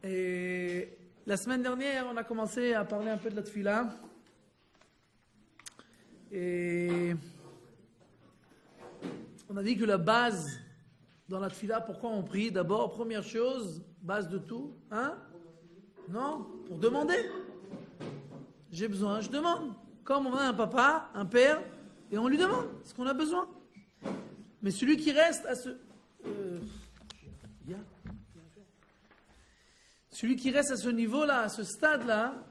Et la semaine dernière, on a commencé à parler un peu de la tefila. Et on a dit que la base dans la tefila, pourquoi on prie? D'abord, première chose, base de tout, hein? Non, pour demander. J'ai besoin, je demande. Comme on a un papa, un père, et on lui demande ce qu'on a besoin. Mais celui qui reste à celui qui reste à ce niveau-là, à ce stade-là,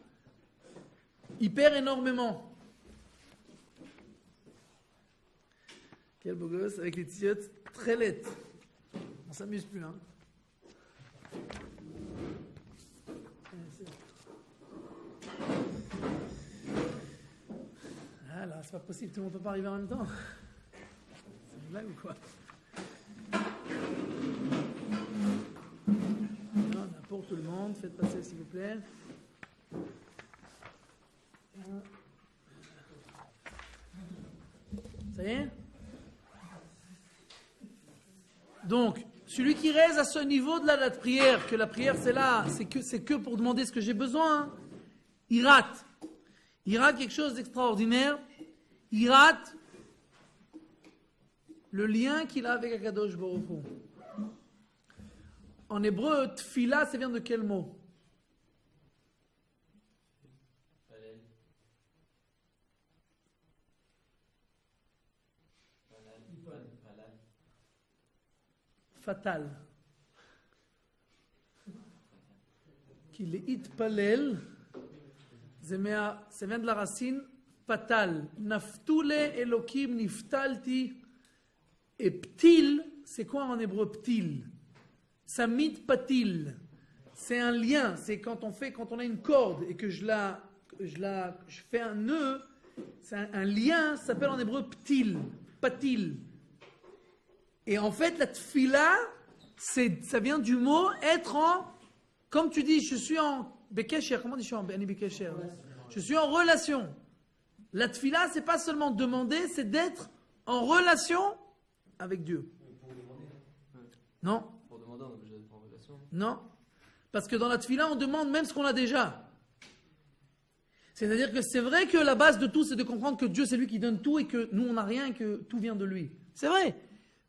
il perd énormément. Quel beau gosse avec les tilleuls très laides. On s'amuse plus, hein. Ah là, c'est pas possible, tout le monde ne peut pas arriver en même temps. C'est une blague ou quoi? Non, pour tout le monde, faites passer s'il vous plaît. Ça y est? Donc, celui qui reste à ce niveau de la prière, que la prière c'est là, c'est que pour demander ce que j'ai besoin, il rate. Il rate quelque chose d'extraordinaire. Il rate le lien qu'il a avec Akadosh Baruch Hu. En hébreu, tfila, ça vient de quel mot? Fatal. Qu'il est itpalel, ça vient de la racine fatal. Naftule Elokim niftalti. Et ptil, c'est quoi en hébreu ptil? Samit patil. C'est un lien. C'est quand on a une corde et que je fais un nœud, c'est un lien, ça s'appelle en hébreu ptil, patil. Et en fait, la tfila, ça vient du mot être en, comme tu dis, je suis en bekesher, comment on dit je suis en bekesher? Je suis en relation. La tfila, c'est pas seulement demander, c'est d'être en relation avec Dieu. Non. Pour demander, on est obligé d'être en relation. Non. Parce que dans la tfila, on demande même ce qu'on a déjà. C'est-à-dire que c'est vrai que la base de tout, c'est de comprendre que Dieu, c'est lui qui donne tout et que nous, on n'a rien et que tout vient de lui. C'est vrai.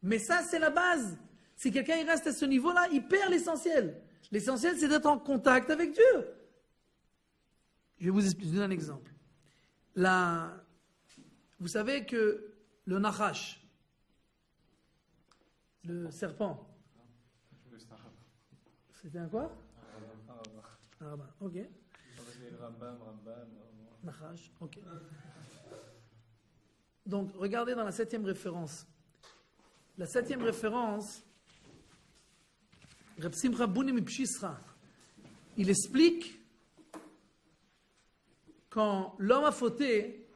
Mais ça, c'est la base. Si quelqu'un il reste à ce niveau-là, il perd l'essentiel. L'essentiel, c'est d'être en contact avec Dieu. Je vais vous donner un exemple. Vous savez que le nachash, le serpent, c'était un quoi? Un rabbin. Ok. Nachash, ok. Donc, regardez dans la 7e référence. La 7e référence, Reb Simcha Bunim Mipshisra, il explique quand l'homme a fauté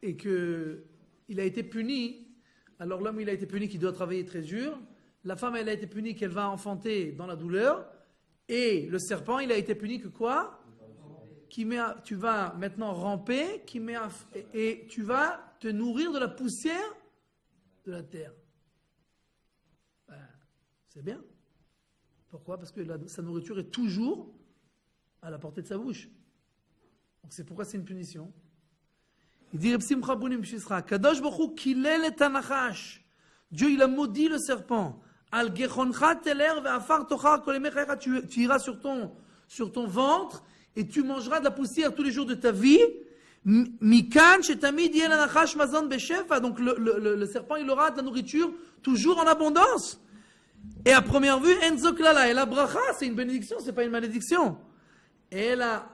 et qu'il a été puni, alors l'homme il a été puni qu'il doit travailler très dur, la femme elle a été punie qu'elle va enfanter dans la douleur, et le serpent il a été puni que quoi? Tu vas maintenant ramper et tu vas te nourrir de la poussière de la terre. C'est bien. Pourquoi? Parce que sa nourriture est toujours à la portée de sa bouche. Donc c'est pourquoi c'est une punition. Il dit Kadosh Baruch Hu kilel et anachash. Dieu il a maudit le serpent. Al gechoncha teler ve'afar tochar kol yemei chayecha. Tu iras sur ton ventre et tu mangeras de la poussière tous les jours de ta vie. Mikan shetamid yel anachash mazon beshefa. Donc le serpent il aura de la nourriture toujours en abondance. Et à première vue, enzoklala, et la bracha, c'est une bénédiction, c'est pas une malédiction. Et là,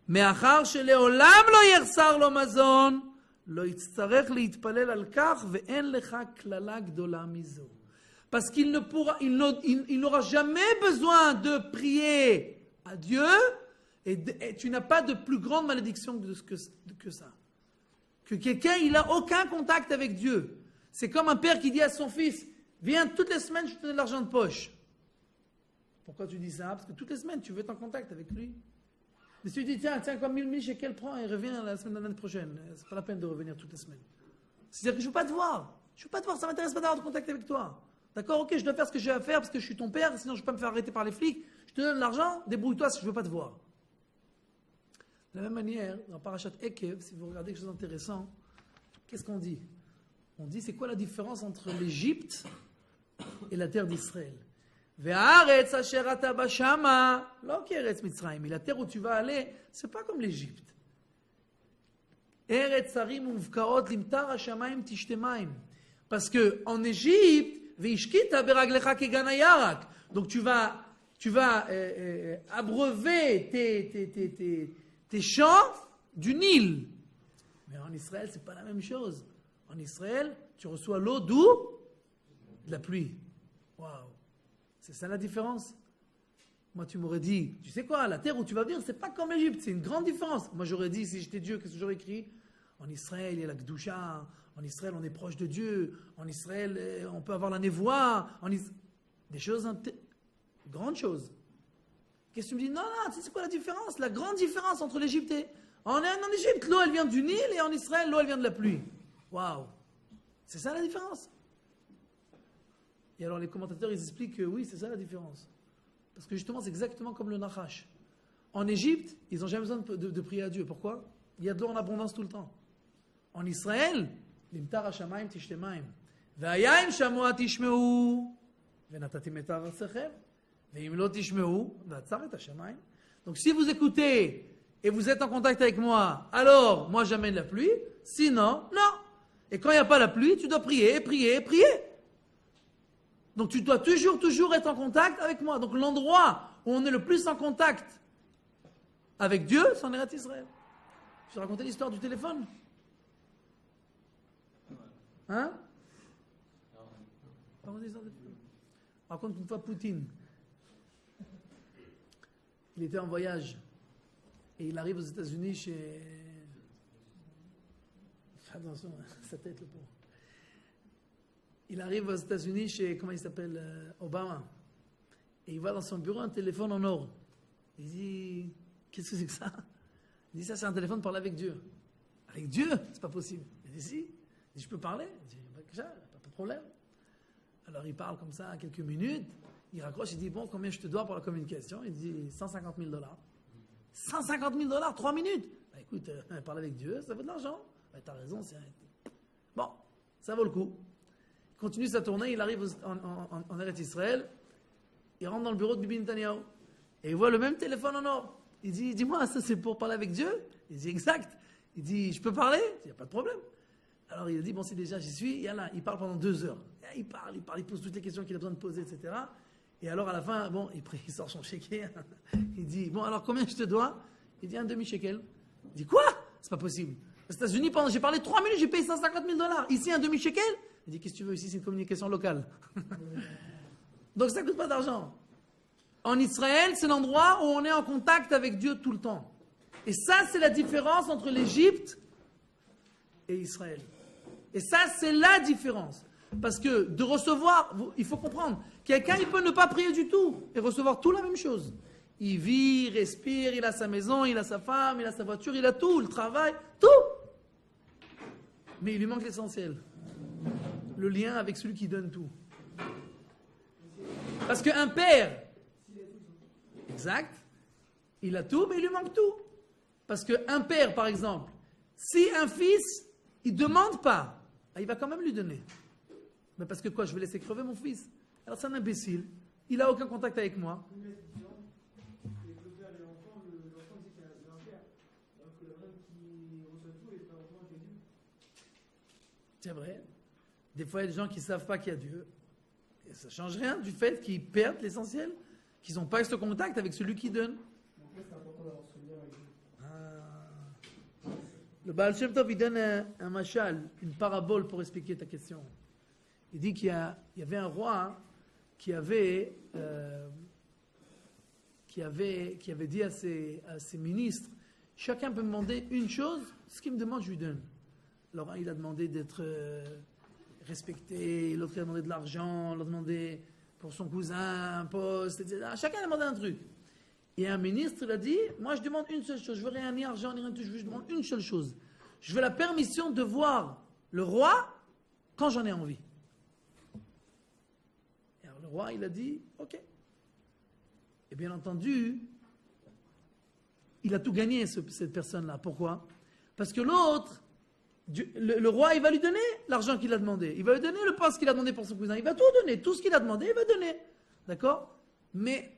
me'achar sheleolam lo yersar lo mazon, lo yitzarech leitpalel al kach, ve'en lecha klala gdola mizo. Parce qu'il n'aura jamais besoin de prier à Dieu, et tu n'as pas de plus grande malédiction que ça. Que quelqu'un, il a aucun contact avec Dieu. C'est comme un père qui dit à son fils, viens toutes les semaines, je te donne de l'argent de poche. Pourquoi tu dis ça? Parce que toutes les semaines, tu veux être en contact avec lui. Mais si tu dis, tiens, comme 1000 shekel, prends et reviens la semaine de l'année prochaine. C'est pas la peine de revenir toutes les semaines. C'est-à-dire que je ne veux pas te voir. Je ne veux pas te voir, ça ne m'intéresse pas d'avoir de contact avec toi. D'accord, ok, je dois faire ce que j'ai à faire parce que je suis ton père, sinon je ne vais pas me faire arrêter par les flics. Je te donne l'argent, débrouille-toi si je ne veux pas te voir. De la même manière, dans Parashat Ekev, si vous regardez quelque chose d'intéressant, qu'est-ce qu'on dit? On dit c'est quoi la différence entre l'Égypte et la terre d'Israël? Ve'aretz asher ata bashama, lo keretz Mitzrayim. La terre où tu vas aller, c'est pas comme l'Égypte. Eretz harim uvkaot limtar hashamayim tishte mayim. Parce que en Égypte, ve'ishkita beraglecha kegana yarak. Donc tu vas abreuver tes champs du Nil. Mais en Israël, c'est pas la même chose. En Israël, tu reçois l'eau d'où? De la pluie. Waouh! C'est ça la différence. Moi, tu m'aurais dit, tu sais quoi, la terre où tu vas vivre, c'est pas comme l'Égypte, c'est une grande différence. Moi, j'aurais dit, si j'étais Dieu, qu'est-ce que j'aurais écrit? En Israël, il y a la Gdusha. En Israël, on est proche de Dieu. En Israël, on peut avoir la névoie. Des choses, grandes choses. Qu'est-ce que tu me dis? Non, tu sais c'est quoi la différence? La grande différence entre l'Égypte et... En Égypte, l'eau, elle vient du Nil, et en Israël, l'eau, elle vient de la pluie. Waouh! C'est ça la différence. Et alors les commentateurs, ils expliquent que oui, c'est ça la différence. Parce que justement, c'est exactement comme le Nachash. En Égypte, ils n'ont jamais besoin de prier à Dieu. Pourquoi? Il y a de l'eau en abondance tout le temps. En Israël, l'imtar hashamayim tishtemaim. Ve'ayayim shamoa tishmeu. Ve'natatim et aratzachem. Ve'im lo tishmeu. Ve'atzar et hashamayim. Donc si vous écoutez et vous êtes en contact avec moi, alors moi j'amène la pluie. Sinon, non. Et quand il n'y a pas la pluie, tu dois prier, prier, prier. Donc tu dois toujours être en contact avec moi. Donc l'endroit où on est le plus en contact avec Dieu, c'est en Eretz Israël. Je te racontais l'histoire du téléphone. Hein? Raconte une fois Poutine. Il était en voyage et il arrive aux États-Unis chez... Fais attention, sa tête le pauvre. Il arrive aux États-Unis chez, comment il s'appelle, Obama. Et il voit dans son bureau un téléphone en or. Il dit, qu'est-ce que c'est que ça? Il dit, ça c'est un téléphone pour parler avec Dieu. Avec Dieu? C'est pas possible. Il dit, si. Il dit, je peux parler? Il dit, pas de problème. Alors il parle comme ça quelques minutes. Il raccroche, il dit, bon, combien je te dois pour la communication? Il dit, $150 000. $150 000, 3 minutes. Bah, écoute, parler avec Dieu, ça vaut de l'argent. Bah, t'as raison, c'est... Bon, ça vaut le coup. Il continue sa tournée, il arrive en Eretz Israël, il rentre dans le bureau de Bibi Netanyahu, et il voit le même téléphone en or. Il dit, dis-moi, ça c'est pour parler avec Dieu? Il dit, exact. Il dit, je peux parler? Il n'y a pas de problème. Alors il a dit, bon, si déjà j'y suis, il parle pendant 2 heures. Il parle, il pose toutes les questions qu'il a besoin de poser, etc. Et alors à la fin, bon, il sort son shekel. Il dit, bon, alors combien je te dois? Il dit, un demi-shekel. Il dit, quoi? C'est pas possible. Aux États-Unis, j'ai parlé 3 minutes, j'ai payé $150 000. Ici, un demi-shekel? Il dit, qu'est-ce que tu veux? Ici, c'est une communication locale. Donc ça ne coûte pas d'argent. En Israël, c'est l'endroit où on est en contact avec Dieu tout le temps. Et ça, c'est la différence entre l'Égypte et Israël. Et ça, c'est la différence. Parce que de recevoir, il faut comprendre, quelqu'un, il peut ne pas prier du tout et recevoir tout la même chose. Il vit, il respire, il a sa maison, il a sa femme, il a sa voiture, il a tout, le travail, tout. Mais il lui manque l'essentiel. Le lien avec celui qui donne tout. Parce qu'un père, exact, il a tout, mais il lui manque tout. Parce qu'un père, par exemple, si un fils, il ne demande pas, il va quand même lui donner. Mais parce que quoi, je vais laisser crever mon fils? Alors c'est un imbécile, il n'a aucun contact avec moi. C'est vrai. Des fois, il y a des gens qui ne savent pas qu'il y a Dieu. Et ça ne change rien du fait qu'ils perdent l'essentiel, qu'ils n'ont pas ce contact avec celui qui donne. Le Baal Shem Tov, il donne un mashal, une parabole pour expliquer ta question. Il dit qu'il y avait un roi qui avait dit à ses ministres, chacun peut me demander une chose, ce qu'il me demande, je lui donne. Alors il a demandé d'être respecté, l'autre a demandé de l'argent, l'autre a demandé pour son cousin un poste, etc. Chacun a demandé un truc. Et un ministre, il a dit, moi je demande une seule chose, je veux rien, ni argent, ni rien, je demande une seule chose. Je veux la permission de voir le roi quand j'en ai envie. Et alors le roi, il a dit, ok. Et bien entendu, il a tout gagné, cette personne-là. Pourquoi? Parce que l'autre, le roi, il va lui donner l'argent qu'il a demandé. Il va lui donner le poste qu'il a demandé pour son cousin. Il va tout donner. Tout ce qu'il a demandé, il va donner. D'accord? Mais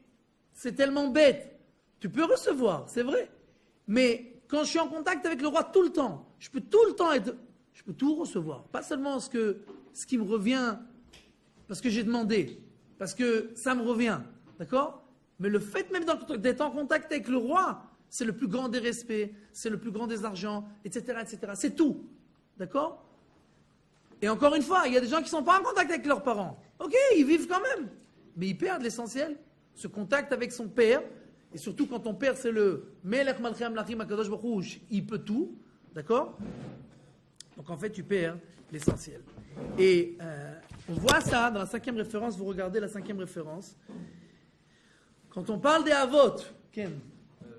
c'est tellement bête. Tu peux recevoir, c'est vrai. Mais quand je suis en contact avec le roi tout le temps, je peux tout le temps je peux tout recevoir. Pas seulement ce qui me revient parce que j'ai demandé, parce que ça me revient. D'accord? Mais le fait même d'être en contact avec le roi, c'est le plus grand des respects, c'est le plus grand des argents, etc., etc. C'est tout. D'accord? Et encore une fois, il y a des gens qui ne sont pas en contact avec leurs parents. Ok, ils vivent quand même. Mais ils perdent l'essentiel. Ce contact avec son père, et surtout quand ton père c'est le Melech Malchei Amlachim HaKadosh Baruch Hu, il peut tout. D'accord? Donc en fait, tu perds l'essentiel. Et on voit ça dans la 5e référence. Vous regardez la 5e référence. Quand on parle des Avot, Ken,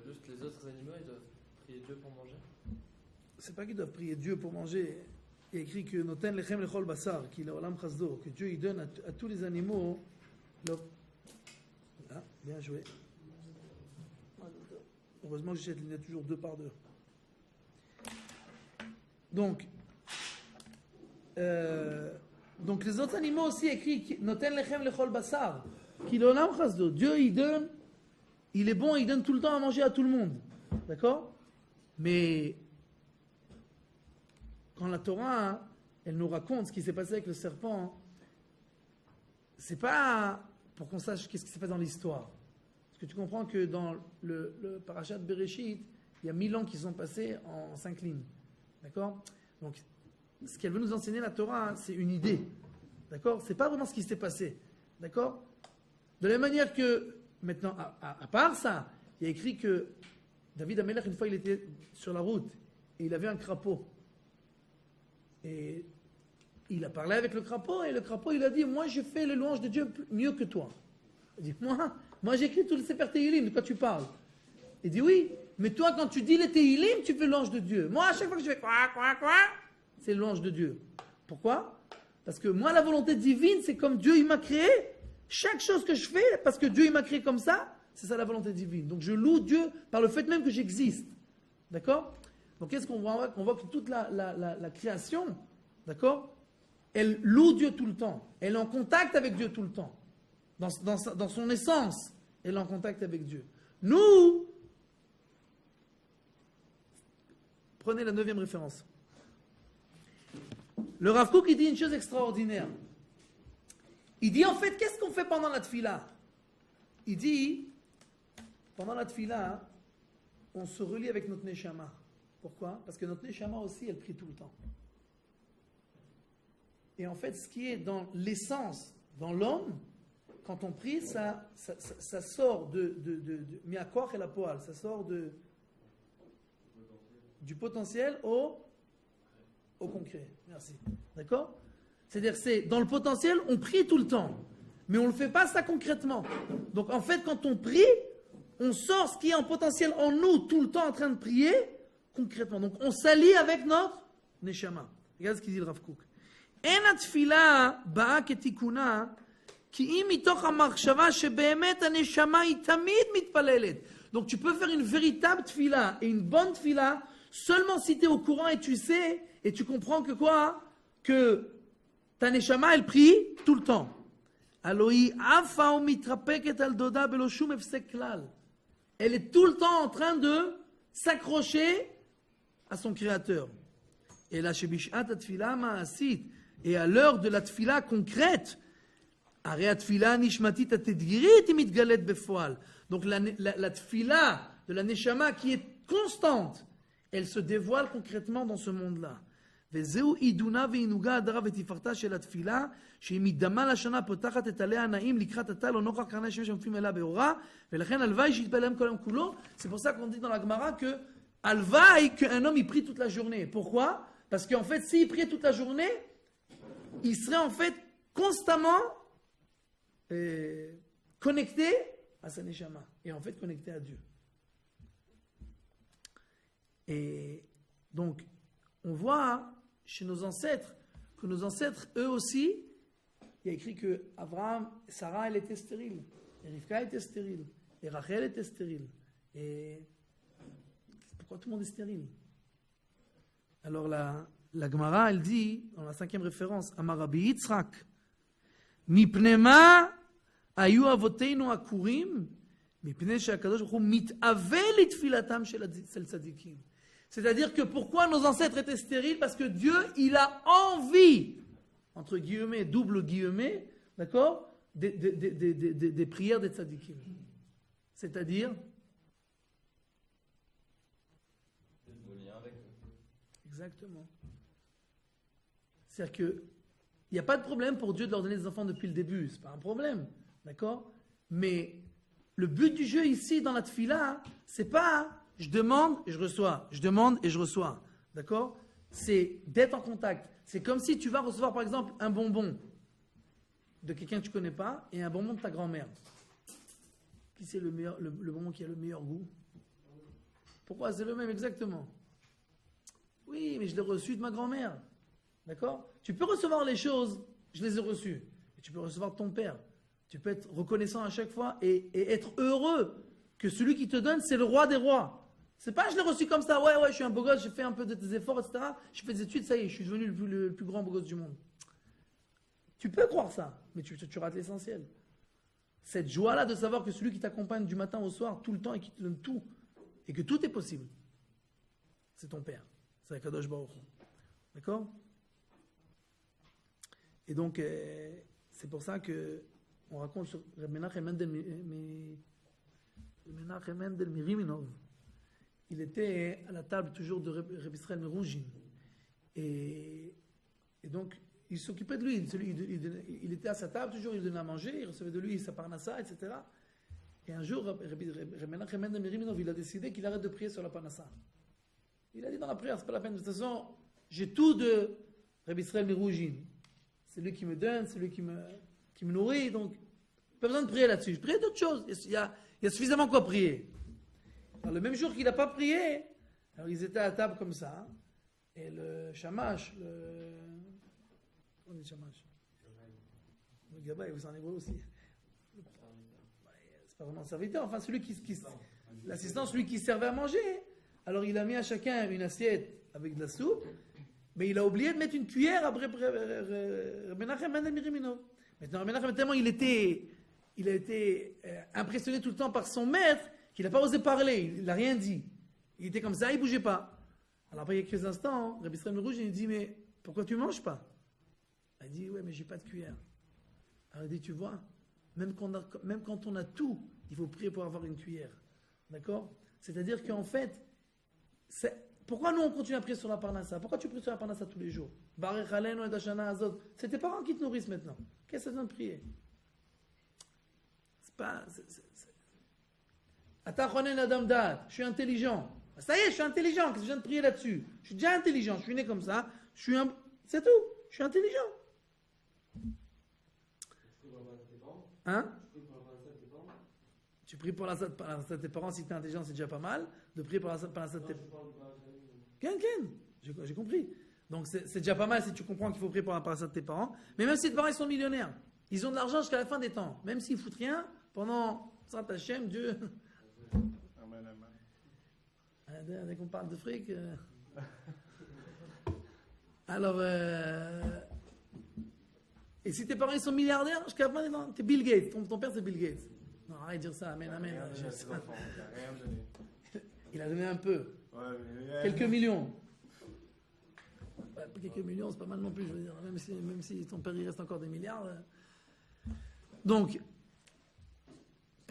juste les autres animaux, ils doivent prier Dieu pour manger. c'est pas qu'ils doivent prier Dieu pour manger. Il y a écrit que Noten Lechem Lechol Basar, qu'il a Olam Chasdo, que Dieu il donne à tous les animaux leur... Ah, bien joué. Heureusement que il y a toujours 2 par 2. Donc les autres animaux aussi écrit Noten Lechem Lechol Basar, qu'il a Olam Chasdo. Dieu il donne, il est bon, il donne tout le temps à manger à tout le monde. D'accord? Mais quand la Torah, elle nous raconte ce qui s'est passé avec le serpent, c'est pas pour qu'on sache qu'est-ce qui s'est passé dans l'histoire. Parce que tu comprends que dans le parashat Bereshit, il y a 1000 ans qui sont passés en 5 lignes. D'accord? Donc, ce qu'elle veut nous enseigner, la Torah, c'est une idée. D'accord? C'est pas vraiment ce qui s'est passé. D'accord? De la même manière que, maintenant, à part ça, il y a écrit que David Amelech, une fois, il était sur la route et il avait un crapaud. Et il a parlé avec le crapaud et le crapaud, il a dit, moi, je fais les louanges de Dieu mieux que toi. Il dit, moi j'écris tous les Sefer Tehilim, de quoi tu parles? Il dit, oui, mais toi, quand tu dis les Tehilim, tu fais louange de Dieu. Moi, à chaque fois que je fais quoi, c'est louange de Dieu. Pourquoi? Parce que moi, la volonté divine, c'est comme Dieu, il m'a créé. Chaque chose que je fais, parce que Dieu, il m'a créé comme ça, c'est ça la volonté divine. Donc, je loue Dieu par le fait même que j'existe. D'accord? Donc, qu'est-ce qu'on voit? On voit que toute la création, d'accord, elle loue Dieu tout le temps. Elle est en contact avec Dieu tout le temps. Dans son essence, elle est en contact avec Dieu. Nous, prenez la 9e référence. Le Rav Kook, il dit une chose extraordinaire. Il dit en fait, qu'est-ce qu'on fait pendant la tfila? Il dit, pendant la tfila, on se relie avec notre neshama. Pourquoi? Parce que notre neshama aussi, elle prie tout le temps. Et en fait, ce qui est dans l'essence, dans l'homme, quand on prie, ça sort de miakoach et la poal, ça sort du potentiel au concret. Merci. D'accord? C'est-à-dire, c'est dans le potentiel, on prie tout le temps, mais on ne le fait pas ça concrètement. Donc en fait, quand on prie, on sort ce qui est en potentiel en nous, tout le temps en train de prier, concrètement. Donc on s'allie avec notre neshama. Regarde ce qu'il dit le Rav Kook. En התפילה באה כתיקונה, כי אם מתוך המחשבה שבאמת הנשמה היא תמיד מתפללת. Donc tu peux faire une véritable tfila et une bonne tfila seulement si tu es au courant et tu sais et tu comprends que quoi? Que ta neshama elle prie tout le temps. הלוא היא עפה ומתרפקת על דודה בלא שום הפסק כלל. Elle est tout le temps en train de s'accrocher à son créateur. Et là, שבשעת התפילה המעשית, et à l'heure de la tfila concrète, הרי התפילה הנשמתית התדגירית היא מתגלית בפועל. Donc la tfila de la neshama qui est constante, elle se dévoile concrètement dans ce monde-là. וזהו עידונה ועינוגה הדרה ותפארתה של התפילה, שהיא מדמה לשנה פותחת את עליה הנעים לקראת עתה, לא נוכח קרני השמש המופיעים אליה באורה, ולכן הלוואי שיתפלל להם כל היום כולו. C'est pour ça qu'on dit dans la Gemara que הלוואי qu'un homme il prie toute la journée. Pourquoi? Parce qu'en fait, s'il priait toute la journée, il serait en fait constamment connecté à sa neshama et en fait connecté à Dieu. Et donc, on voit chez nos ancêtres que nos ancêtres, eux aussi, il y a écrit que Abraham, Sarah, elle était stérile, et Rivka était stérile, Et Rachel était stérile. Et pourquoi tout le monde est stérile? Alors la Gemara, elle dit, dans la 5e référence, Amar Rabbi Yitzchak, Mipnema ayu avoteinu akurim, mipnei she'akadosh baruch hu mit'ave litfilatam shel tzadikim. C'est-à-dire que pourquoi nos ancêtres étaient stériles? Parce que Dieu, il a envie, entre guillemets, double guillemets, d'accord, des prières des tzadikim. C'est-à-dire exactement. C'est-à-dire qu'il n'y a pas de problème pour Dieu de leur donner des enfants depuis le début, c'est pas un problème, d'accord? Mais le but du jeu ici, dans la tfila, c'est pas je demande et je reçois, je demande et je reçois, d'accord? C'est d'être en contact. C'est comme si tu vas recevoir par exemple un bonbon de quelqu'un que tu ne connais pas et un bonbon de ta grand-mère. Qui c'est le bonbon qui a le meilleur goût? Pourquoi? C'est le même exactement. Oui, mais je l'ai reçu de ma grand-mère. D'accord? Tu peux recevoir les choses, je les ai reçues. Et tu peux recevoir de ton père. Tu peux être reconnaissant à chaque fois et être heureux que celui qui te donne, c'est le roi des rois. C'est pas je l'ai reçu comme ça, ouais, je suis un beau gosse, j'ai fait un peu de tes efforts, etc. Je fais des études, ça y est, je suis devenu le plus grand beau gosse du monde. Tu peux croire ça, mais tu rates l'essentiel. Cette joie-là de savoir que celui qui t'accompagne du matin au soir, tout le temps, et qui te donne tout, et que tout est possible, c'est ton père. C'est Akadosh Baruch Hu. D'accord? Et donc, c'est pour ça que on raconte sur Reb Menachem Mendel Miriminov. Il était à la table toujours de Reb Israël Meroujin. Et donc, il s'occupait de lui. Il était à sa table, toujours, il donnait à manger, il recevait de lui sa parnassa, etc. Et un jour, Reb Menachem Mendel Miriminov, il a décidé qu'il arrête de prier sur la parnassa. Il a dit dans la prière, c'est pas la peine. De toute façon, j'ai tout de Reb Israël Meroujin. C'est lui qui me donne, c'est lui qui me nourrit, donc pas besoin de prier là-dessus. Je prie d'autres choses. Il y a suffisamment quoi prier. Alors, le même jour qu'il n'a pas prié, alors ils étaient à table comme ça, et le shamash, on dit shamash, le gabay, vous en hébreu aussi. C'est pas vraiment un serviteur, enfin celui l'assistant, celui qui servait à manger. Alors il a mis à chacun une assiette avec de la soupe, mais il a oublié de mettre une cuillère à Menachem Mendel Miriminov. Maintenant, Menachem, tellement il a été impressionné tout le temps par son maître qu'il n'a pas osé parler, il n'a rien dit. Il était comme ça, il ne bougeait pas. Alors après quelques instants, Rabbi Israël Merouj, il dit, mais pourquoi tu ne manges pas? Il dit, ouais, mais je n'ai pas de cuillère. Alors il dit, tu vois, même quand on a tout, il faut prier pour avoir une cuillère. D'accord? C'est-à-dire qu'en fait, pourquoi nous on continue à prier sur la parnassa? Pourquoi tu pries sur la parnassa tous les jours? C'est tes parents qui te nourrissent maintenant. Qu'est-ce que ça donne de prier? C'est pas... Je suis intelligent. Ça y est, je suis intelligent. Qu'est-ce que je viens de prier là-dessus? Je suis déjà intelligent. Je suis né comme ça. C'est tout. Je suis intelligent. Hein? Tu pries pour la de tes parents si tu es intelligent, c'est déjà pas mal. De prier pour la de tes parents. J'ai compris. Donc c'est déjà pas mal si tu comprends qu'il faut prier pour la de tes parents. Mais même si tes parents ils sont millionnaires, ils ont de l'argent jusqu'à la fin des temps. Même s'ils foutent rien, pendant Sat Hashem, Dieu. Dès qu'on parle de fric. Alors, et si tes parents ils sont milliardaires, jusqu'à la fin des temps, t'es Bill Gates. Ton père c'est Bill Gates. Non, arrête de dire ça. Amen, amen. Il a donné un peu. Quelques millions. Quelques millions, c'est pas mal non plus, je veux dire. Même si ton père il reste encore des milliards. Donc,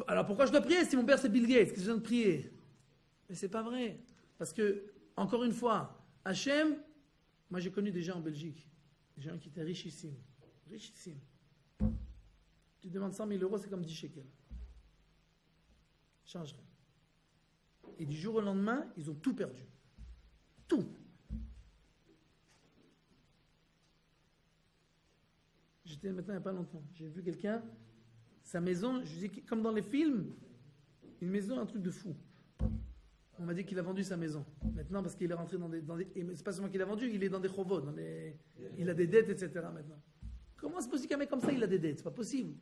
alors pourquoi je dois prier si mon père c'est Bill Gates? Qu'est-ce que je viens de prier? Mais c'est pas vrai. Parce que, encore une fois, Hachem, moi j'ai connu des gens en Belgique, des gens qui étaient richissimes. Richissimes. Tu demandes 100 000 euros, c'est comme 10 shekels. Change rien. Et du jour au lendemain, ils ont tout perdu. Tout. J'étais maintenant il n'y a pas longtemps. J'ai vu quelqu'un, sa maison, je dis comme dans les films, une maison, un truc de fou. On m'a dit qu'il a vendu sa maison. Maintenant, parce qu'il est rentré dans des c'est pas seulement qu'il a vendu, il est dans des chovot, il a des dettes, etc. maintenant. Comment c'est possible qu'un mec comme ça, il a des dettes? C'est pas possible.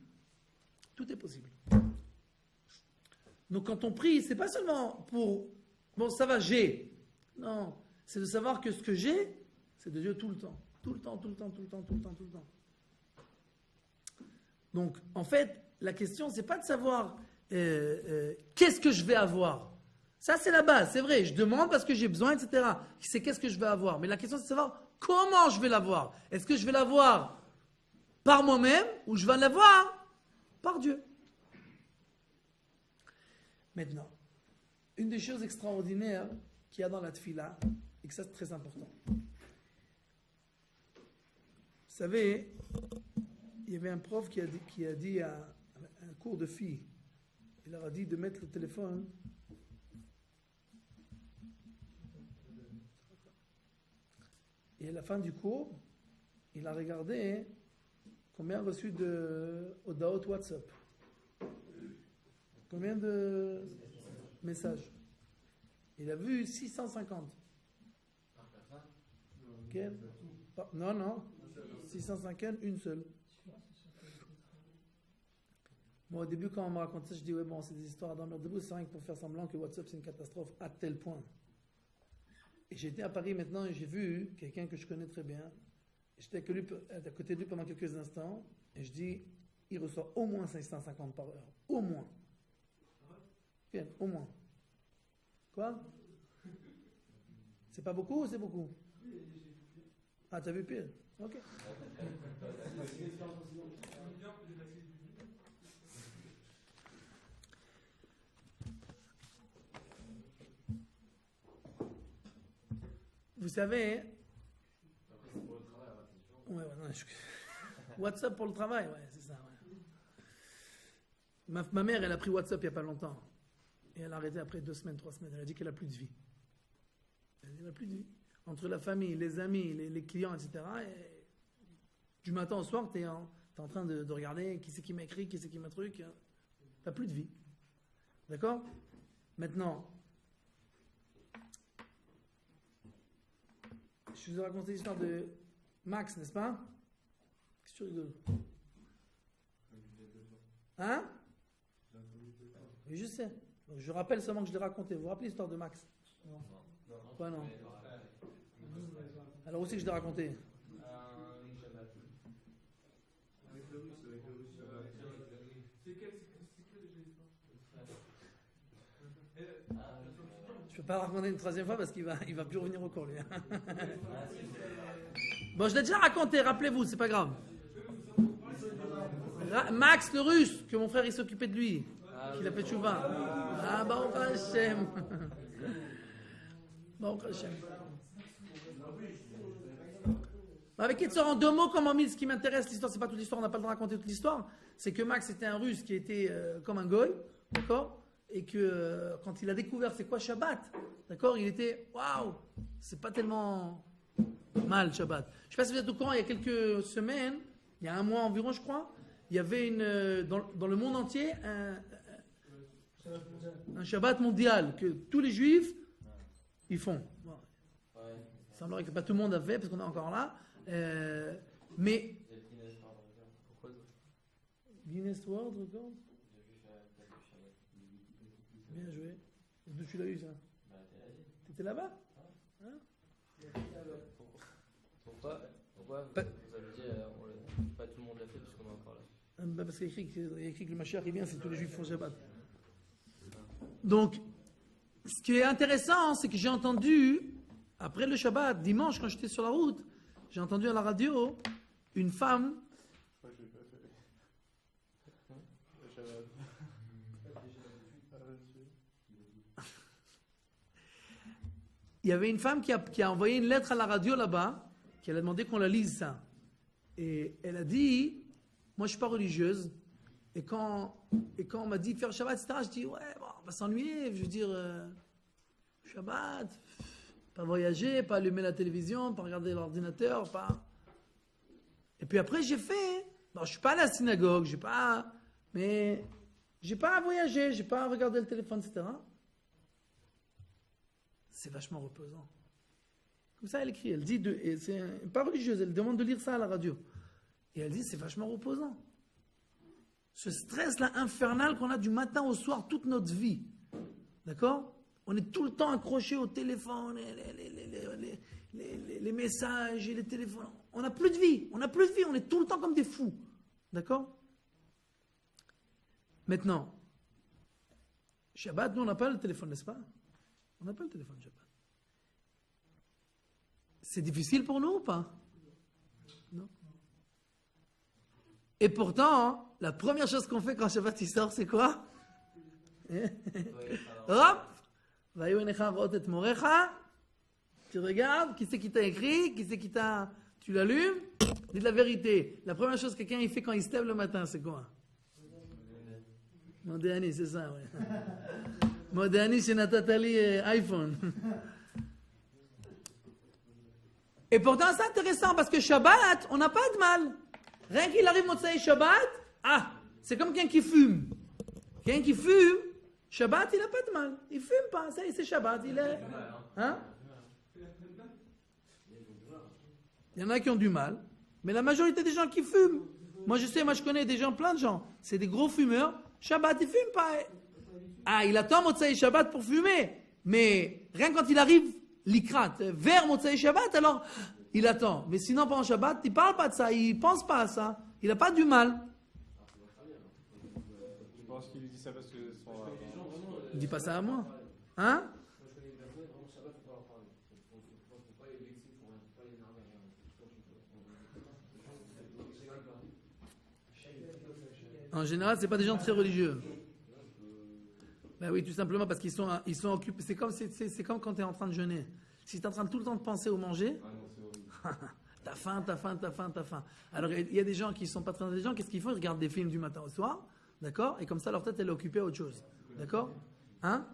Tout est possible. Donc quand on prie, c'est pas seulement pour, bon ça va, j'ai. Non, c'est de savoir que ce que j'ai, c'est de Dieu tout le temps. Tout le temps, tout le temps, tout le temps, tout le temps, tout le temps. Donc en fait, la question, c'est pas de savoir qu'est-ce que je vais avoir. Ça, c'est la base, c'est vrai. Je demande parce que j'ai besoin, etc. C'est qu'est-ce que je vais avoir. Mais la question, c'est de savoir comment je vais l'avoir. Est-ce que je vais l'avoir par moi-même ou je vais l'avoir par Dieu? Maintenant, une des choses extraordinaires qu'il y a dans la tefila, et que ça, c'est très important. Vous savez, il y avait un prof qui a dit à un cours de filles, il leur a dit de mettre le téléphone. Et à la fin du cours, il a regardé combien a reçu de Odaot WhatsApp. Combien de messages. Il a vu 650. Okay. Non. 650, une seule. Moi, au début, quand on m'a raconté ça, je dis, ouais, bon, c'est des histoires à dormir debout, c'est rien que pour faire semblant que WhatsApp, c'est une catastrophe à tel point. Et j'étais à Paris maintenant et j'ai vu quelqu'un que je connais très bien. J'étais à côté de lui pendant quelques instants et je dis, il reçoit au moins 550 par heure. Au moins. Okay, au moins. Quoi? C'est pas beaucoup ou c'est beaucoup? Ah, t'as vu pire? Ok. Vous savez, ouais, WhatsApp pour le travail, ouais, c'est ça. Ouais. Ma mère, elle a pris WhatsApp il n'y a pas longtemps. Et elle a arrêté après 2 semaines, 3 semaines. Elle a dit qu'elle n'a plus de vie. Elle n'a plus de vie. Entre la famille, les amis, les clients, etc. Et du matin au soir, tu es en train de regarder qui c'est qui m'a écrit, qui c'est qui m'a truc. Tu n'as plus de vie. D'accord? Maintenant, je vous ai raconté l'histoire de Max, n'est-ce pas? Qu'est-ce que tu rigoles? Hein? Oui, je sais. Donc, je rappelle seulement que je l'ai raconté. Vous vous rappelez l'histoire de Max? Non. Quoi, non? Alors, où c'est que je l'ai raconté? Je ne peux pas la raconter une 3e fois parce qu'il va plus revenir au cours, lui. Bon, je l'ai déjà raconté, rappelez-vous, c'est pas grave. Max, le russe, que mon frère il s'occupait de lui, qu'il a fait tchouva. Ah, Baruch Hashem. Baruch Hashem. Avec Kitzur, en 2 mots, ce qui m'intéresse, l'histoire, c'est pas toute l'histoire, on n'a pas le temps de raconter toute l'histoire, c'est que Max était un russe qui était comme un goy, d'accord? Et que quand il a découvert c'est quoi Shabbat, d'accord, il était waouh, c'est pas tellement mal Shabbat. Je sais pas si vous êtes au courant, il y a quelques semaines, il y a 1 mois environ, je crois, il y avait dans le monde entier un Shabbat mondial que tous les Juifs ils font. Bon. Il semblerait que pas tout le monde a fait parce qu'on est encore là, mais Guinness World Record. Bien joué. D'où tu l'as eu ça? T'étais là-bas? Hein? Pourquoi vous avez dit pas tout le monde l'a fait puisqu'on est encore là? Parce qu'il y a écrit que le Mashiach est bien si tous les Juifs font Shabbat. Donc, ce qui est intéressant, c'est que j'ai entendu, après le Shabbat, dimanche, quand j'étais sur la route, j'ai entendu à la radio une femme. Il y avait une femme qui a envoyé une lettre à la radio là-bas, qui a demandé qu'on la lise ça. Et elle a dit, moi je suis pas religieuse, et quand on m'a dit de faire Shabbat, etc., je dis, ouais, bon, on va s'ennuyer, je veux dire, Shabbat, pas voyager, pas allumer la télévision, pas regarder l'ordinateur, pas... Et puis après j'ai fait, bon, je suis pas à la synagogue, j'ai pas à voyager, j'ai pas à regarder le téléphone, etc. C'est vachement reposant. Comme ça, elle écrit. Elle dit, c'est pas religieuse, elle demande de lire ça à la radio. Et elle dit, c'est vachement reposant. Ce stress-là infernal qu'on a du matin au soir toute notre vie. D'accord? On est tout le temps accroché au téléphone, les messages et les téléphones. On n'a plus de vie. On n'a plus de vie. On est tout le temps comme des fous. D'accord? Maintenant, Shabbat, nous, on n'a pas le téléphone, n'est-ce pas? On n'a pas le téléphone Shabbat. C'est difficile pour nous ou pas? Non. Et pourtant, la première chose qu'on fait quand Shabbat il sort, c'est quoi? Hop! Tu regardes, qui c'est qui t'a écrit, qui c'est qui t'a... Tu l'allumes, dis la vérité. La première chose que quelqu'un il fait quand il se lève le matin, c'est quoi? Modéani, c'est ça, oui. Modéani, c'est Natatali iPhone. Et pourtant, c'est intéressant parce que Shabbat, on n'a pas de mal. Rien qu'il arrive Motsai Shabbat, c'est comme quelqu'un qui fume. Quelqu'un qui fume, Shabbat, il n'a pas de mal. Il fume pas, ça y est, c'est Shabbat, il est... Hein? Il y en a qui ont du mal, mais la majorité des gens qui fument. Moi, je connais des gens, plein de gens. C'est des gros fumeurs. Shabbat, ils fument pas. Il attend Motsai Shabbat pour fumer. Mais rien quand il arrive, l'ikrat, vers Motsai Shabbat, alors il attend. Mais sinon, pendant Shabbat, il ne parle pas de ça, il ne pense pas à ça. Il n'a pas du mal. Je pense qu'il lui dit ça parce que son... Il ne dit pas ça à moi. Hein? En général, ce n'est pas des gens très religieux. Ben oui, tout simplement parce qu'ils sont occupés. C'est comme quand tu es en train de jeûner. Si tu es en train de tout le temps de penser au manger, t'as faim. Alors, il y a des gens qui ne sont pas très intelligents. Qu'est-ce qu'ils font? Ils regardent des films du matin au soir. D'accord? Et comme ça, leur tête, elle est occupée à autre chose. D'accord? Hein?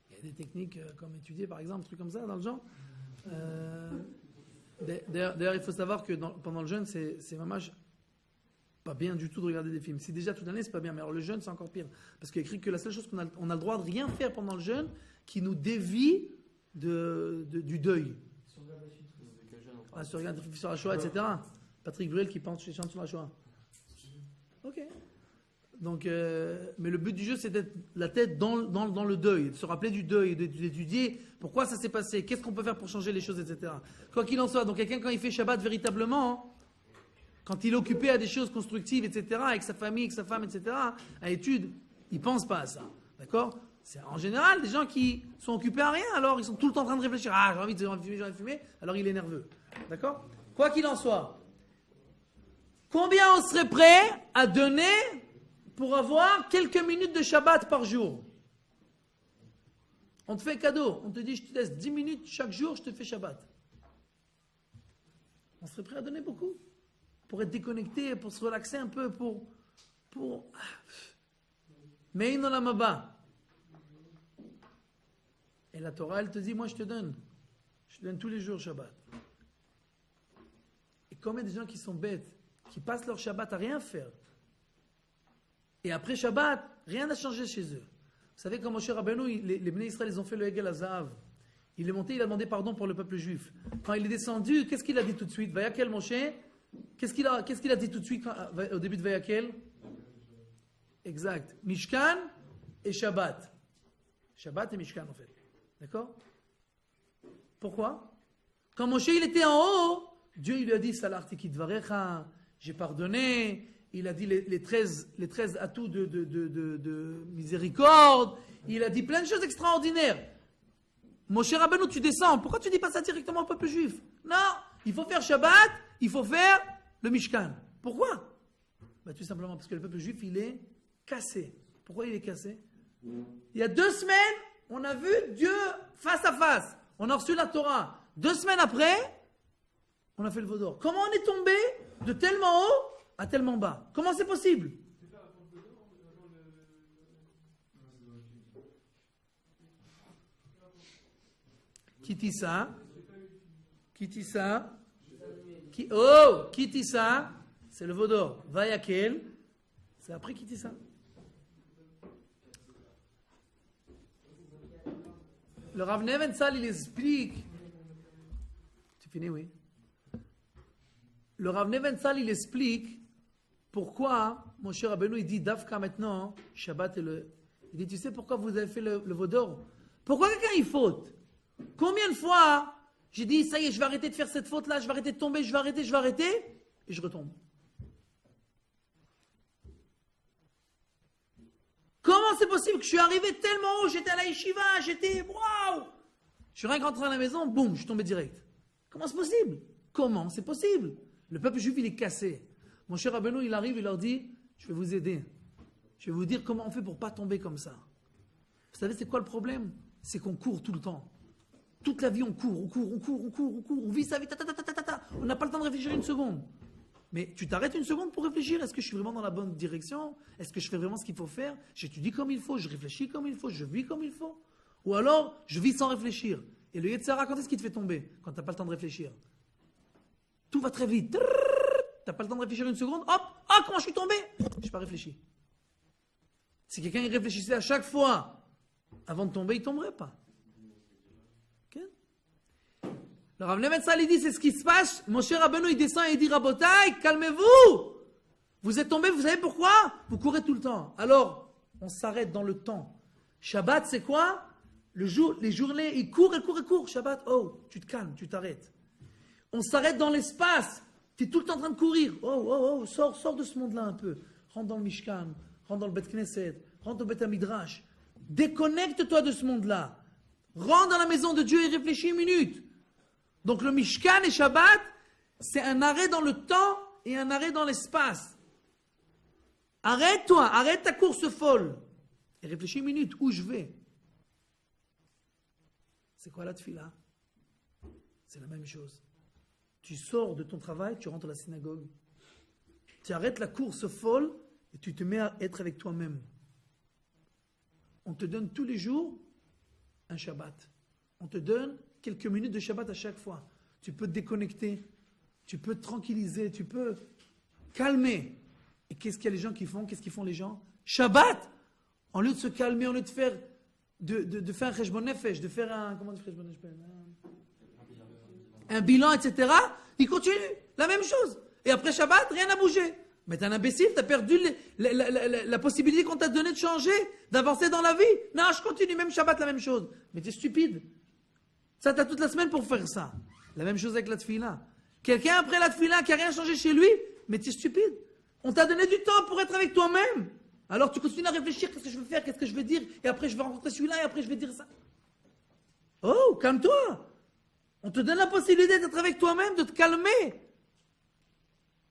Il y a des techniques comme étudier, par exemple, trucs comme ça, dans le genre. D'ailleurs, il faut savoir que pendant le jeûne, c'est vraiment pas bien du tout de regarder des films. Si déjà toute l'année, c'est pas bien, mais alors le jeûne, c'est encore pire. Parce qu'il y a écrit que la seule chose qu'on a le droit de rien faire pendant le jeûne qui nous dévie du deuil. Si on regarde sur la Shoah, etc. Patrick Bruel qui chante sur la Shoah. Ok. Donc, mais le but du jeu, c'est d'être la tête dans le deuil, de se rappeler du deuil, d'étudier pourquoi ça s'est passé, qu'est-ce qu'on peut faire pour changer les choses, etc. Quoi qu'il en soit, donc quelqu'un quand il fait Shabbat véritablement, quand il est occupé à des choses constructives, etc., avec sa famille, avec sa femme, etc., à études, il ne pense pas à ça. D'accord? C'est en général des gens qui sont occupés à rien, alors ils sont tout le temps en train de réfléchir. J'ai envie de fumer, alors il est nerveux. D'accord? Quoi qu'il en soit, combien on serait prêt à donner pour avoir quelques minutes de Shabbat par jour? On te fait un cadeau, on te dit je te laisse 10 minutes chaque jour, je te fais Shabbat. On serait prêt à donner beaucoup pour être déconnecté, pour se relaxer un peu, mais il n'en a pas. Et la Torah, elle te dit, moi je te donne tous les jours Shabbat. Et comme il y a des gens qui sont bêtes, qui passent leur Shabbat à rien faire, et après Shabbat, rien n'a changé chez eux. Vous savez, quand Moshe Rabbeinu, les Bnei Israël, ils ont fait le Hegel Hazahav. Il est monté, il a demandé pardon pour le peuple juif. Quand il est descendu, qu'est-ce qu'il a dit tout de suite? Vayakel Moshe, qu'est-ce qu'il a dit tout de suite au début de Vayakel? Exact. Mishkan et Shabbat. Shabbat et Mishkan, en fait. D'accord? Pourquoi? Quand Moshe il était en haut, Dieu il lui a dit Salarti Kidvarecha, j'ai pardonné. Il a dit les 13 atouts de miséricorde. Il a dit plein de choses extraordinaires. Moshe Rabbeinu, tu descends. Pourquoi tu dis pas ça directement au peuple juif? Non, il faut faire Shabbat, il faut faire le Mishkan. Pourquoi? Tout simplement parce que le peuple juif, il est cassé. Pourquoi il est cassé? Il y a 2 semaines, on a vu Dieu face à face. On a reçu la Torah. 2 semaines après, on a fait le veau d'or. Comment on est tombé de tellement haut à tellement bas? Comment c'est possible? Kitissa, Kitissa, c'est le veau d'or. Vayakel, c'est après Kitissa. Le Rav Nebenzahl, il explique. Tu finis, oui. Le Rav Nebenzahl, il explique pourquoi Moshe Rabbeinu, il dit Dafka maintenant, Shabbat et le... Il dit, tu sais pourquoi vous avez fait le veau d'or? Pourquoi quelqu'un il faute? Combien de fois j'ai dit, ça y est, je vais arrêter de faire cette faute-là, je vais arrêter de tomber, je vais arrêter, et je retombe. Comment c'est possible que je suis arrivé tellement haut, j'étais à la yeshiva, j'étais, waouh! Je suis rien qu'entré à la maison, boum, je suis tombé direct. Comment c'est possible? Comment c'est possible? Le peuple juif, il est cassé. Mon cher Rabbeinu, il arrive, il leur dit, je vais vous aider. Je vais vous dire comment on fait pour ne pas tomber comme ça. Vous savez, c'est quoi le problème? C'est qu'on court tout le temps. Toute la vie, on court, on vit sa vie, on n'a pas le temps de réfléchir une seconde. Mais tu t'arrêtes une seconde pour réfléchir. Est-ce que je suis vraiment dans la bonne direction? Est-ce que je fais vraiment ce qu'il faut faire? J'étudie comme il faut, je réfléchis comme il faut, je vis comme il faut? Ou alors, je vis sans réfléchir. Et le Yetzer Hara, quand est-ce qu'il te fait tomber? Quand tu n'as pas le temps de réfléchir. Tout va très vite. Tu n'as pas le temps de réfléchir une seconde. Hop, ah, comment je suis tombé? Je n'ai pas réfléchi. Si quelqu'un y réfléchissait à chaque fois avant de tomber, il ne tomberait pas. Okay? Le Rav Nebenzahl, il dit, c'est ce qui se passe. Moshe Rabbeinu, il descend et il dit, Rabotai, calmez-vous. Vous êtes tombés, vous savez pourquoi? Vous courez tout le temps. Alors, on s'arrête dans le temps. Shabbat, c'est quoi? Les journées, ils courent. Shabbat, oh, tu te calmes, tu t'arrêtes. On s'arrête dans l'espace. Tu es tout le temps en train de courir. Oh, sors de ce monde-là un peu. Rentre dans le Mishkan, rentre dans le Bet Knesset, rentre au Bet Hamidrash. Déconnecte-toi de ce monde-là. Rentre dans la maison de Dieu et réfléchis une minute. Donc le Mishkan et Shabbat, c'est un arrêt dans le temps et un arrêt dans l'espace. Arrête-toi, arrête ta course folle. Et réfléchis une minute, où je vais? C'est quoi la tefila? C'est la même chose. Tu sors de ton travail, tu rentres à la synagogue. Tu arrêtes la course folle et tu te mets à être avec toi-même. On te donne tous les jours un Shabbat. On te donne quelques minutes de Shabbat à chaque fois. Tu peux te déconnecter, tu peux te tranquilliser, tu peux calmer. Et qu'est-ce qu'il y a les gens qui font? Qu'est-ce qu'ils font les gens? Shabbat! En lieu de se calmer, en lieu de faire un cheshbon nefesh, de faire un... Comment on dit cheshbon nefesh? Un bilan, etc. Ils continuent. La même chose. Et après Shabbat, rien n'a bougé. Mais t'es un imbécile, t'as perdu la possibilité qu'on t'a donnée de changer, d'avancer dans la vie. Non, je continue, même Shabbat, la même chose. Mais t'es stupide. Ça, t'as toute la semaine pour faire ça. La même chose avec la tefila. Quelqu'un après la tefila qui n'a rien changé chez lui, mais t'es stupide. On t'a donné du temps pour être avec toi-même. Alors tu continues à réfléchir, qu'est-ce que je veux faire, qu'est-ce que je vais dire, et après je vais rencontrer celui-là, et après je vais dire ça. Oh, calme-toi. On te donne la possibilité d'être avec toi-même, de te calmer.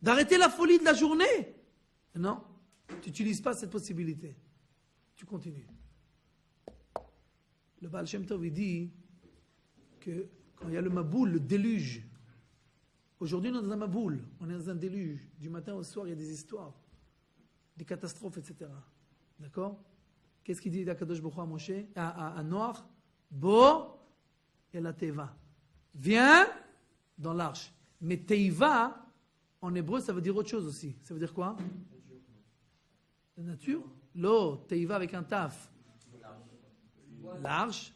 D'arrêter la folie de la journée. Non, tu n'utilises pas cette possibilité. Tu continues. Le Baal Shem Tov, il dit que quand il y a le maboul, le déluge, aujourd'hui on est dans un maboul, on est dans un déluge. Du matin au soir, il y a des histoires, des catastrophes, etc. D'accord? Qu'est-ce qu'il dit d'Akadosh Baruch Hu à Moshe, à Noach? Bo et la Teva. Viens dans l'arche. Mais Teiva, en hébreu, ça veut dire autre chose aussi. Ça veut dire quoi? La nature? Lo, Teiva avec un taf. L'arche.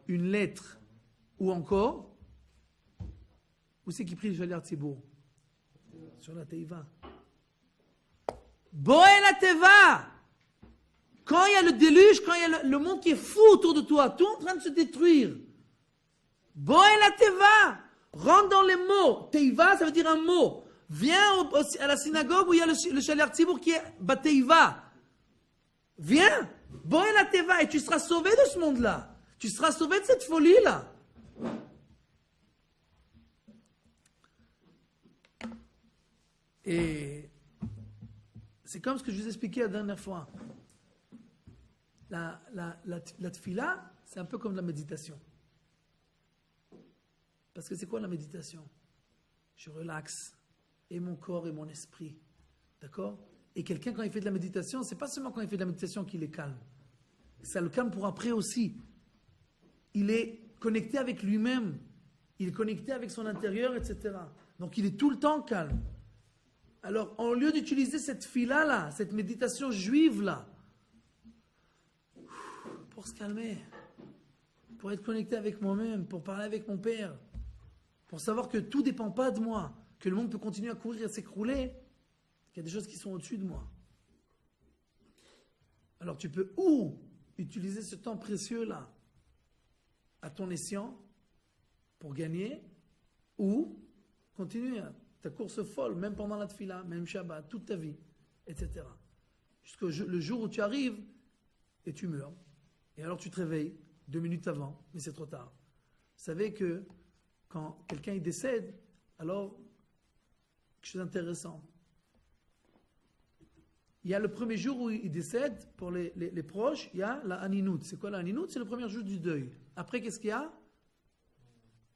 Une lettre. Ou encore, où c'est qui prie le Shaliach Tzibour? Sur la Teiva. Bo et la Teva. Quand il y a le déluge, quand il y a le monde qui est fou autour de toi, tout en train de se détruire. Bo et la Teva. Rentre dans les mots. Teiva, ça veut dire un mot. Viens à la synagogue où il y a le Shaliach Tzibour qui est Bateiva. Viens. Bo et la Teva. Et tu seras sauvé de ce monde-là. Tu seras sauvé de cette folie-là. Et c'est comme ce que je vous expliquais la dernière fois. La tefila, c'est un peu comme la méditation. Parce que c'est quoi la méditation? Je relaxe et mon corps et mon esprit. D'accord? Et quelqu'un, quand il fait de la méditation, c'est pas seulement quand il fait de la méditation qu'il est calme. Ça le calme pour après aussi. Il est connecté avec lui-même. Il est connecté avec son intérieur, etc. Donc il est tout le temps calme. Alors, en lieu d'utiliser cette fila-là, cette méditation juive-là, pour se calmer, pour être connecté avec moi-même, pour parler avec mon Père, pour savoir que tout ne dépend pas de moi, que le monde peut continuer à courir et à s'écrouler, qu'il y a des choses qui sont au-dessus de moi. Alors tu peux ou utiliser ce temps précieux-là à ton escient pour gagner, ou continuer ta course folle, même pendant la tfila, même Shabbat, toute ta vie, etc. Jusqu'au le jour où tu arrives et tu meurs. Et alors tu te réveilles 2 minutes avant, mais c'est trop tard. Vous savez que quand quelqu'un il décède, alors, quelque chose d'intéressant. Il y a le premier jour où il décède, pour les proches, il y a la Haninout. C'est quoi la Haninout? C'est le premier jour du deuil. Après, qu'est-ce qu'il y a?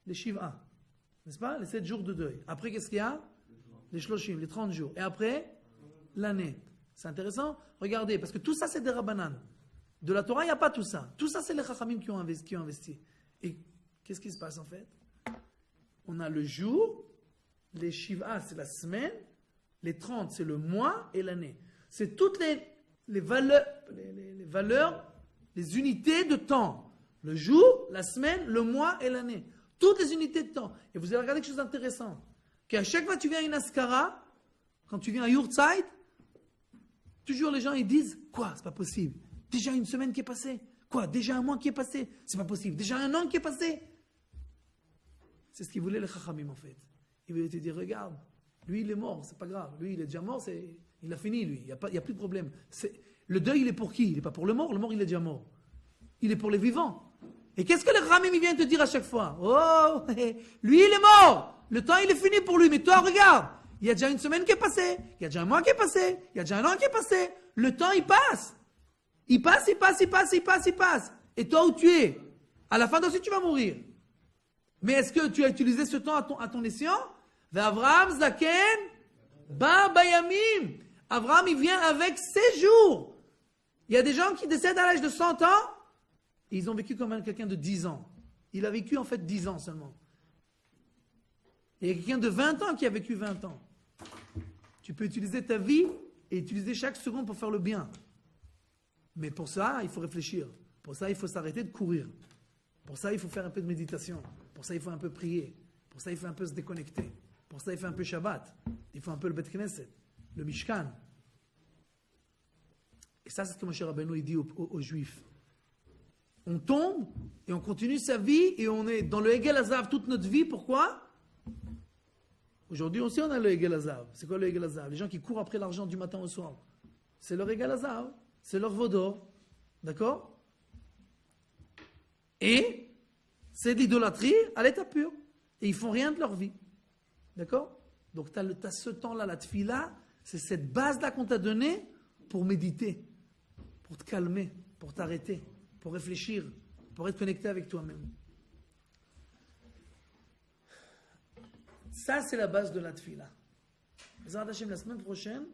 Les Shiva. N'est-ce pas? Les 7 jours de deuil. Après, qu'est-ce qu'il y a? Les Shloshim, les 30 jours. Et après, l'année. C'est intéressant? Regardez, parce que tout ça, c'est des Rabbanan. De la Torah, il n'y a pas tout ça. Tout ça, c'est les Chachamim qui ont investi. Et qu'est-ce qui se passe en fait? On a le jour, les Shiva, c'est la semaine, les 30, c'est le mois et l'année. C'est toutes les valeurs, les unités de temps. Le jour, la semaine, le mois et l'année. Toutes les unités de temps. Et vous allez regarder quelque chose d'intéressant. Qu'à chaque fois que tu viens à une Askara, quand tu viens à Yurtzeit, toujours les gens ils disent, quoi, c'est pas possible. Déjà une semaine qui est passée. Quoi, déjà un mois qui est passé. C'est pas possible. Déjà un an qui est passé. C'est ce qu'ils voulaient les Chachamim en fait. Ils voulaient te dire, regarde, lui il est mort, c'est pas grave. Lui il est déjà mort, il a fini lui. Il n'y a plus de problème. Le deuil il est pour qui? Il n'est pas pour le mort il est déjà mort. Il est pour les vivants. Et qu'est-ce que les Chachamim ils viennent te dire à chaque fois? Oh, lui il est mort. Le temps il est fini pour lui. Mais toi regarde, il y a déjà une semaine qui est passée. Il y a déjà un mois qui est passé. Il y a déjà un an qui est passé. Le temps il passe. Il passe. Et toi où tu es? À la fin de aussi tu vas mourir. Mais est-ce que tu as utilisé ce temps à ton escient? Avraham Zaken Ba Bayamim. Avraham il vient avec 6 jours. Il y a des gens qui décèdent à l'âge de 100 ans. Et ils ont vécu comme quelqu'un de 10 ans. Il a vécu en fait 10 ans seulement. Et il y a quelqu'un de 20 ans qui a vécu 20 ans. Tu peux utiliser ta vie et utiliser chaque seconde pour faire le bien. Mais pour ça, il faut réfléchir. Pour ça, il faut s'arrêter de courir. Pour ça, il faut faire un peu de méditation. Pour ça, il faut un peu prier. Pour ça, il faut un peu se déconnecter. Pour ça, il faut un peu Shabbat. Il faut un peu le Bet Knesset, le Mishkan. Et ça, c'est ce que Moshe Rabbeinu dit aux Juifs. On tombe et on continue sa vie et on est dans le Hegel Hazav toute notre vie. Pourquoi? Aujourd'hui aussi, on a le Hegel Hazav. C'est quoi le Hegel Hazav? Les gens qui courent après l'argent du matin au soir. C'est leur Hegel Hazav. C'est leur vaudor. D'accord? Et c'est de l'idolâtrie à l'état pur. Et ils font rien de leur vie. D'accord? Donc tu as ce temps-là, la tfila, c'est cette base-là qu'on t'a donnée pour méditer, pour te calmer, pour t'arrêter, pour réfléchir, pour être connecté avec toi-même. Ça, c'est la base de la tfila. La semaine prochaine,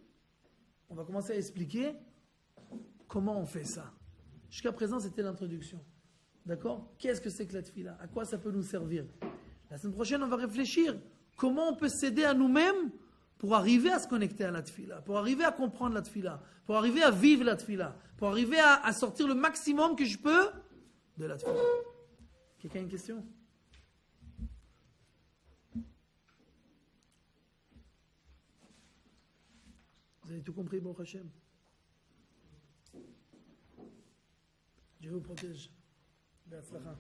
on va commencer à expliquer comment on fait ça. Jusqu'à présent, c'était l'introduction. D'accord? Qu'est-ce que c'est que la tfila? À quoi ça peut nous servir? La semaine prochaine, on va réfléchir comment on peut s'aider à nous-mêmes pour arriver à se connecter à la tfila, pour arriver à comprendre la tfila, pour arriver à vivre la tfila, pour arriver à sortir le maximum que je peux de la tfila. Quelqu'un a une question? Vous avez tout compris, Baruch Hashem? Dieu vous protège. Be'atzlacha.